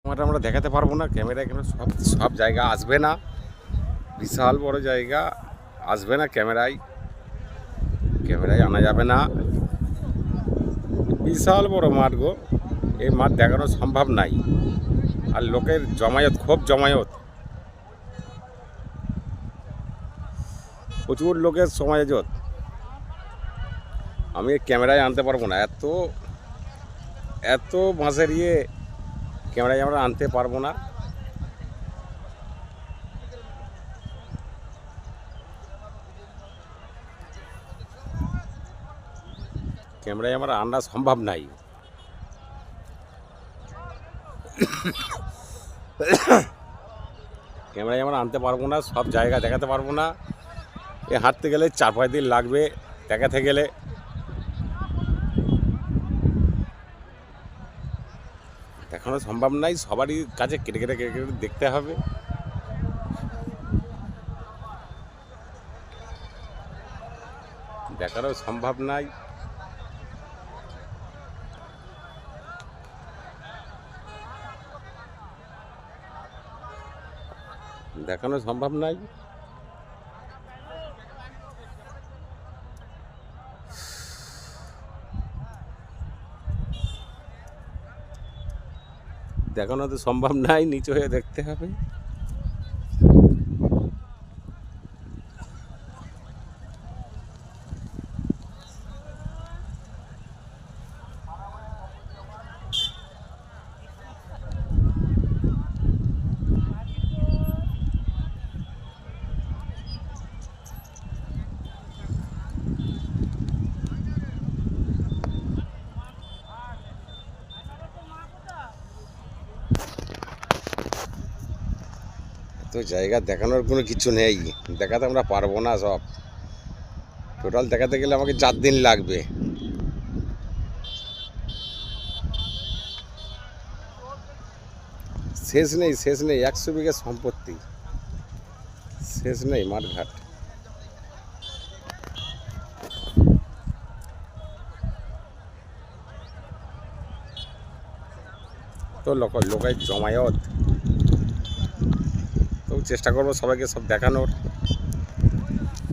আমরা দেখাতে পারবো না, ক্যামেরায় কেন সব সব জায়গা আসবে না, বিশাল বড় জায়গা আসবে না ক্যামেরায় আনা যাবে না। বিশাল বড় মাঠ গো, এই মাঠ দেখানো সম্ভব নাই। আর লোকের জমায়েত, খুব জমায়েত, প্রচুর লোকের সমায়োজত। আমি ক্যামেরায় আনতে পারবো না, এত এত বাঁশের ক্যামেরায় আমরা আনতে পারবো না। ক্যামেরায় আমার আনা সম্ভব নাই। ক্যামেরায় আমরা আনতে পারবো না, সব জায়গা দেখাতে পারবো না। এ হাঁটতে গেলে 4-5 দিন লাগবে দেখাতে গেলে। দেখানো সম্ভব নাই, সবারই কাছে কেটে কেটে কেটে কেটে দেখতে হবে। দেখানো সম্ভব নাই। দেখানো সম্ভব নাই। দেখানো তো সম্ভব নাই, নিচু হয়ে দেখতে হবে। তো জায়গা দেখানোর কোনো কিছু নেই, দেখাতে আমরা পারবো না। সব টোটাল দেখাতে গেলে আমাকে 4 দিন লাগবে। শেষ নেই, শেষ নেই, 100 বিঘা সম্পত্তি, শেষ নেই মাঠঘাট। তো লোকের জমায়েত, তো চেষ্টা করবো সবাইকে সব দেখানোর।